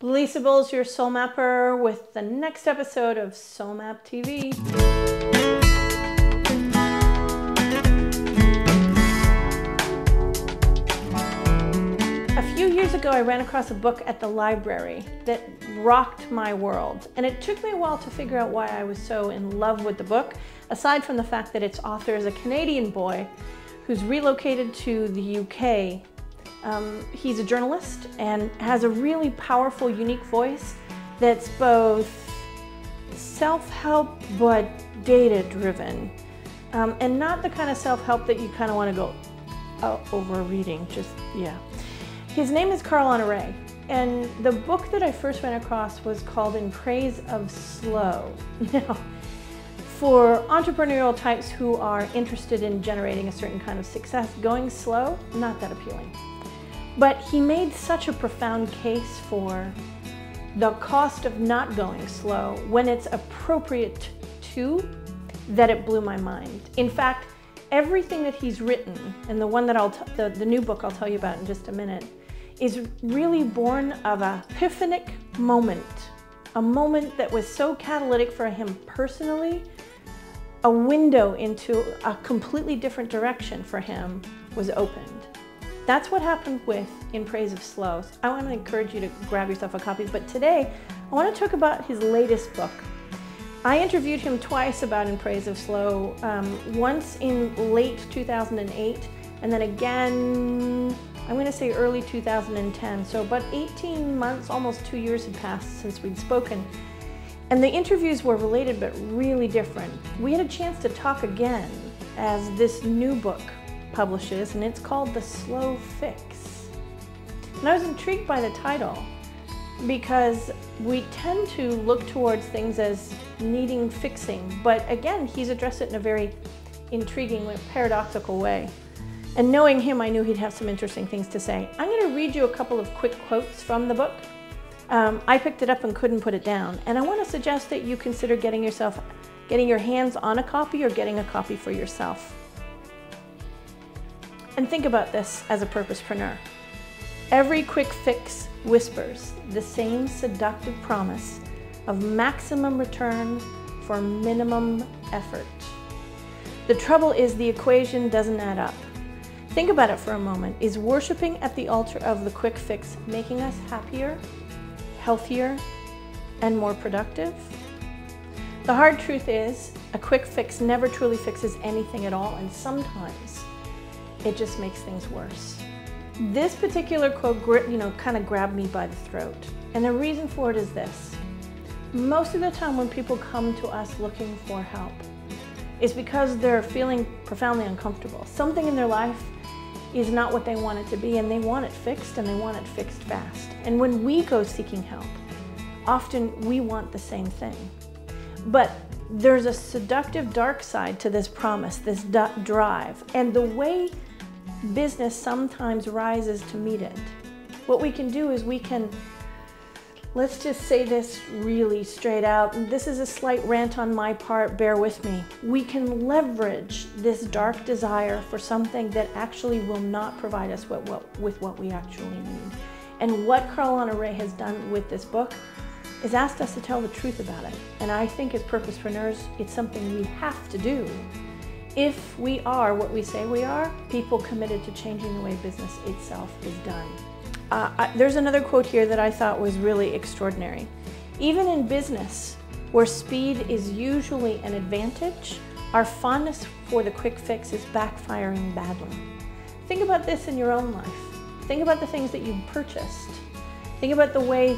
Lisa Bowles, your Soul Mapper, with the next episode of Soul Map TV. A few years ago, I ran across a book at the library that rocked my world. And it took me a while to figure out why I was so in love with the book, aside from the fact that its author is a Canadian boy who's relocated to the UK. He's a journalist and has a really powerful, unique voice that's both self-help but data-driven, and not the kind of self-help that you kind of want to go over reading. His name is Honore, and the book that I first ran across was called In Praise of Slow. Now, for entrepreneurial types who are interested in generating a certain kind of success, going slow, not that appealing. But he made such a profound case for the cost of not going slow when it's appropriate to, that it blew my mind. In fact, everything that he's written, and the one that the new book I'll tell you about in just a minute, is really born of a epiphanic moment, a moment that was so catalytic for him personally. A window into a completely different direction for him was opened. That's what happened with In Praise of Slow. I want to encourage you to grab yourself a copy, but today I want to talk about his latest book. I interviewed him twice about In Praise of Slow, once in late 2008, and then again, I'm going to say early 2010. So about 18 months, almost 2 years had passed since we'd spoken. And the interviews were related but really different. We had a chance to talk again as this new book publishes, and it's called The Slow Fix. And I was intrigued by the title because we tend to look towards things as needing fixing, but again, he's addressed it in a very intriguing, paradoxical way. And knowing him, I knew he'd have some interesting things to say. I'm going to read you a couple of quick quotes from the book. I picked it up and couldn't put it down, and I want to suggest that you consider getting your hands on a copy or getting a copy for yourself. And think about this as a purposepreneur. Every quick fix whispers the same seductive promise of maximum return for minimum effort. The trouble is the equation doesn't add up. Think about it for a moment. Is worshiping at the altar of the quick fix making us happier, healthier, and more productive? The hard truth is, a quick fix never truly fixes anything at all, and sometimes it just makes things worse. This particular quote, kind of grabbed me by the throat. And the reason for it is this. Most of the time when people come to us looking for help, it's because they're feeling profoundly uncomfortable. Something in their life is not what they want it to be, and they want it fixed, and they want it fixed fast. And when we go seeking help, often we want the same thing. But there's a seductive dark side to this promise, this drive, and the way business sometimes rises to meet it. What we can do is let's just say this really straight out, and this is a slight rant on my part, bear with me. We can leverage this dark desire for something that actually will not provide us with what we actually need. And what Honore has done with this book is asked us to tell the truth about it. And I think as purposepreneurs, it's something we have to do if we are what we say we are, people committed to changing the way business itself is done. There's another quote here that I thought was really extraordinary. Even in business, where speed is usually an advantage, our fondness for the quick fix is backfiring badly. Think about this in your own life. Think about the things that you've purchased. Think about the way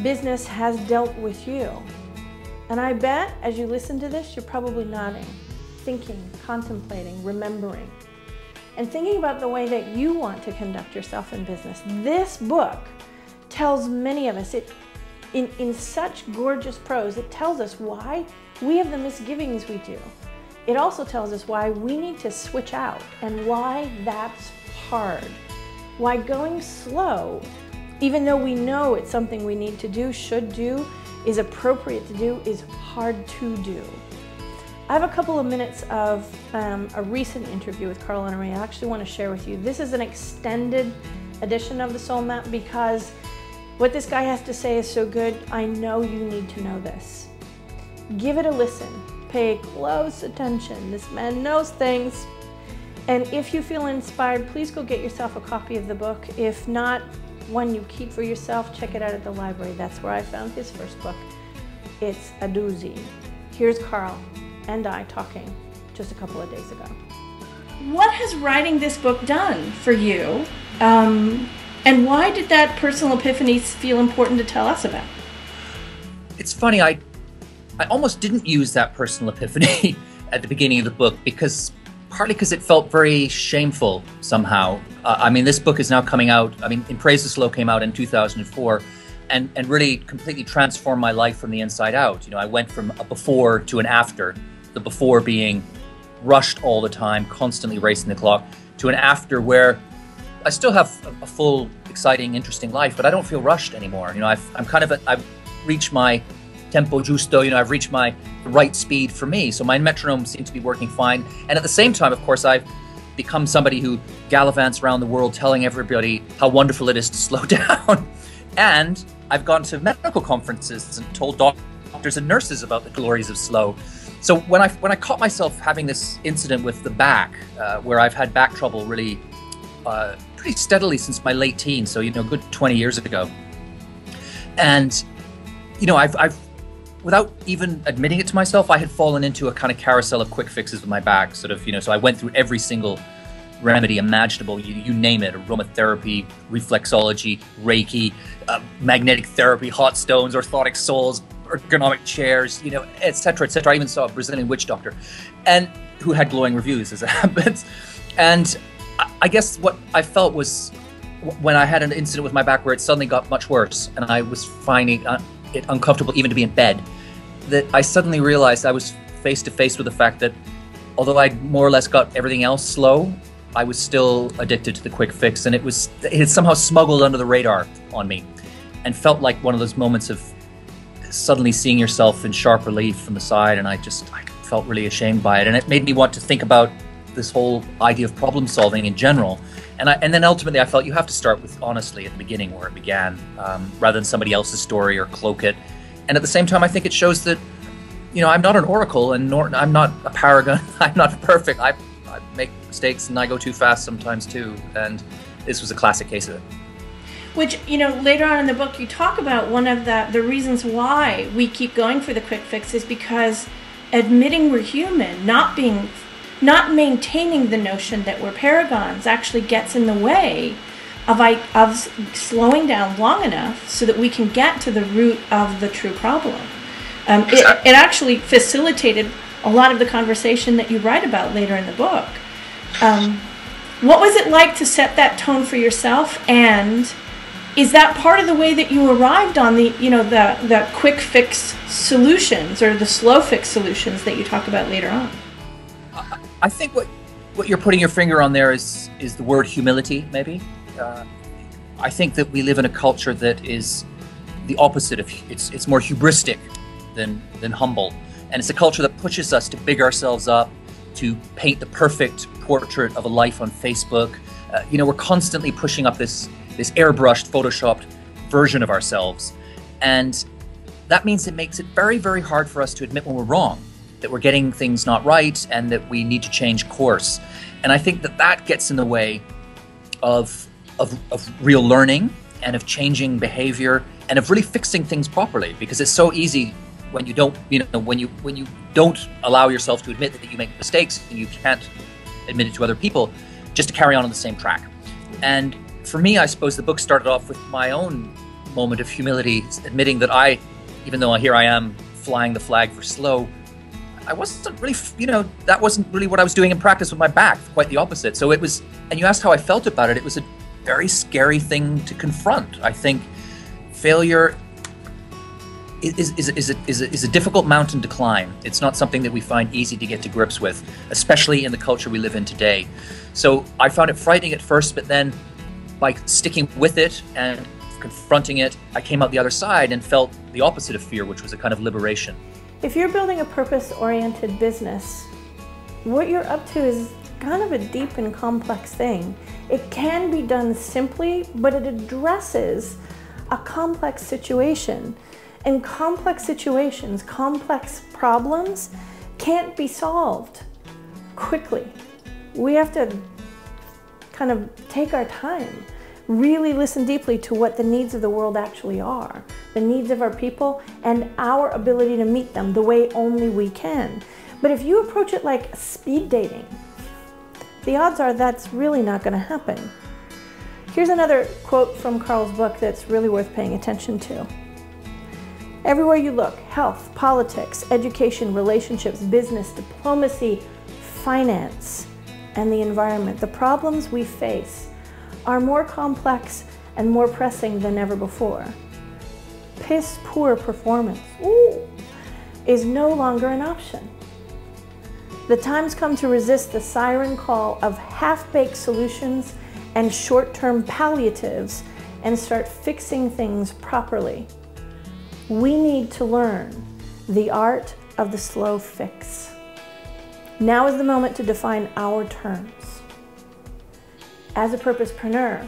business has dealt with you. And I bet as you listen to this, you're probably nodding, thinking, contemplating, remembering, and thinking about the way that you want to conduct yourself in business. This book tells many of us, in such gorgeous prose, it tells us why we have the misgivings we do. It also tells us why we need to switch out and why that's hard. Why going slow, even though we know it's something we need to do, should do, is appropriate to do, is hard to do. I have a couple of minutes of a recent interview with Honore I actually want to share with you. This is an extended edition of the Soul Map because What this guy has to say is so good, I know you need to know this. Give it a listen. Pay close attention. This man knows things. And if you feel inspired, please go get yourself a copy of the book. If not, one you keep for yourself, check it out at the library. That's where I found his first book. It's a doozy. Here's Carl and I talking just a couple of days ago. What has writing this book done for you? And why did that personal epiphany feel important to tell us about? It's funny, I almost didn't use that personal epiphany at the beginning of the book partly because it felt very shameful somehow. I mean, this book is now coming out. I mean, In Praise the Slow came out in 2004 and really completely transformed my life from the inside out. You know, I went from a before to an after, the before being rushed all the time, constantly racing the clock, to an after where I still have a full, exciting, interesting life, but I don't feel rushed anymore. You know, I've reached my tempo giusto, you know, I've reached the right speed for me. So my metronome seems to be working fine. And at the same time, of course, I've become somebody who gallivants around the world telling everybody how wonderful it is to slow down. And I've gone to medical conferences and told doctors and nurses about the glories of slow. So when I caught myself having this incident with the back, where I've had back trouble really pretty steadily since my late teens, so, you know, good 20 years ago. And, you know, I've without even admitting it to myself, I had fallen into a kind of carousel of quick fixes with my back, sort of, you know, so I went through every single remedy imaginable, you name it, aromatherapy, reflexology, Reiki, magnetic therapy, hot stones, orthotic soles, ergonomic chairs, you know, et cetera, et cetera. I even saw a Brazilian witch doctor, and who had glowing reviews, as it happens. And I guess what I felt was when I had an incident with my back where it suddenly got much worse, and I was finding it uncomfortable even to be in bed, that I suddenly realized I was face to face with the fact that although I'd more or less got everything else slow, I was still addicted to the quick fix, and it had somehow smuggled under the radar on me, and felt like one of those moments of suddenly seeing yourself in sharp relief from the side, and I felt really ashamed by it, and it made me want to think about this whole idea of problem solving in general. And then ultimately I felt you have to start with honestly at the beginning where it began, rather than somebody else's story or cloak it. And at the same time, I think it shows that, you know, I'm not an oracle, and I'm not a paragon. I'm not perfect. I make mistakes and I go too fast sometimes too. And this was a classic case of it. Which, you know, later on in the book, you talk about one of the reasons why we keep going for the quick fix is because admitting we're human, not maintaining the notion that we're paragons actually gets in the way of slowing down long enough so that we can get to the root of the true problem. It actually facilitated a lot of the conversation that you write about later in the book. What was it like to set that tone for yourself, and is that part of the way that you arrived on the quick fix solutions or the slow fix solutions that you talk about later on? I think what you're putting your finger on there is the word humility, maybe. I think that we live in a culture that is the opposite of, it's more hubristic than humble. And it's a culture that pushes us to big ourselves up, to paint the perfect portrait of a life on Facebook. You know, we're constantly pushing up this airbrushed, photoshopped version of ourselves. And that means it makes it very, very hard for us to admit when we're wrong, that we're getting things not right, and that we need to change course. And I think that gets in the way of real learning, and of changing behavior, and of really fixing things properly, because it's so easy when you don't, when you don't allow yourself to admit that you make mistakes and you can't admit it to other people, just to carry on the same track. And for me, I suppose the book started off with my own moment of humility, admitting that even though here I am flying the flag for slow, I wasn't really, that wasn't really what I was doing in practice with my back, quite the opposite. So it was, and you asked how I felt about it, it was a very scary thing to confront. I think failure is a difficult mountain to climb. It's not something that we find easy to get to grips with, especially in the culture we live in today. So I found it frightening at first, but then by sticking with it and confronting it, I came out the other side and felt the opposite of fear, which was a kind of liberation. If you're building a purpose-oriented business, what you're up to is kind of a deep and complex thing. It can be done simply, but it addresses a complex situation. And complex situations, complex problems can't be solved quickly. We have to kind of take our time, really listen deeply to what the needs of the world actually are, the needs of our people, and our ability to meet them the way only we can. But if you approach it like speed dating, the odds are that's really not going to happen. Here's another quote from Carl's book that's really worth paying attention to. Everywhere you look, health, politics, education, relationships, business, diplomacy, finance, and the environment, the problems we face are more complex and more pressing than ever before. Piss poor performance is no longer an option. The time's come to resist the siren call of half-baked solutions and short-term palliatives and start fixing things properly. We need to learn the art of the slow fix. Now is the moment to define our terms. As a purposepreneur,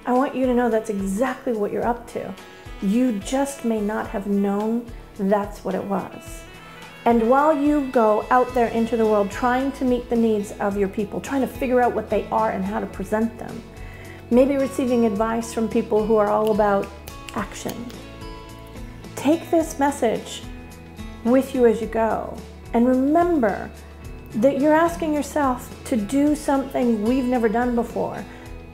I want you to know that's exactly what you're up to. You just may not have known that's what it was. And while you go out there into the world trying to meet the needs of your people, trying to figure out what they are and how to present them, maybe receiving advice from people who are all about action, take this message with you as you go. And remember that you're asking yourself to do something we've never done before.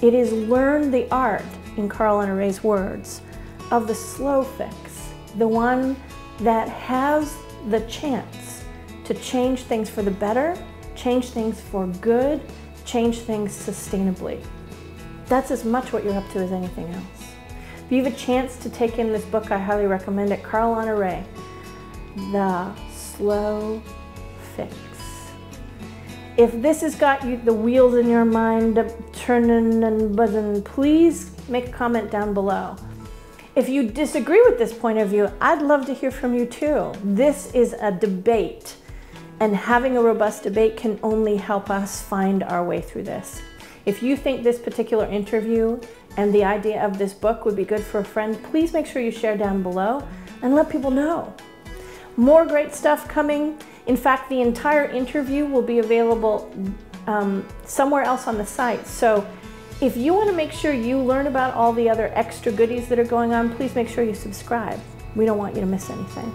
It is learn the art, in Carl Honore's words, of the slow fix, the one that has the chance to change things for the better, change things for good, change things sustainably. That's as much what you're up to as anything else. If you have a chance to take in this book, I highly recommend it. Carl Honore, The Slow Fix. If this has got you the wheels in your mind turning and buzzing, please make a comment down below. If you disagree with this point of view, I'd love to hear from you too. This is a debate, and having a robust debate can only help us find our way through this. If you think this particular interview and the idea of this book would be good for a friend, please make sure you share down below and let people know. More great stuff coming. In fact, the entire interview will be available somewhere else on the site. So if you want to make sure you learn about all the other extra goodies that are going on, please make sure you subscribe. We don't want you to miss anything.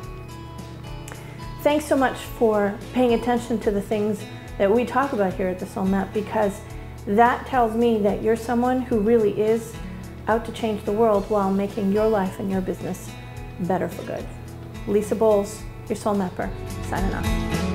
Thanks so much for paying attention to the things that we talk about here at the Soul Map, because that tells me that you're someone who really is out to change the world while making your life and your business better for good. Lisa Bowles, your Soul Mapper, signing off.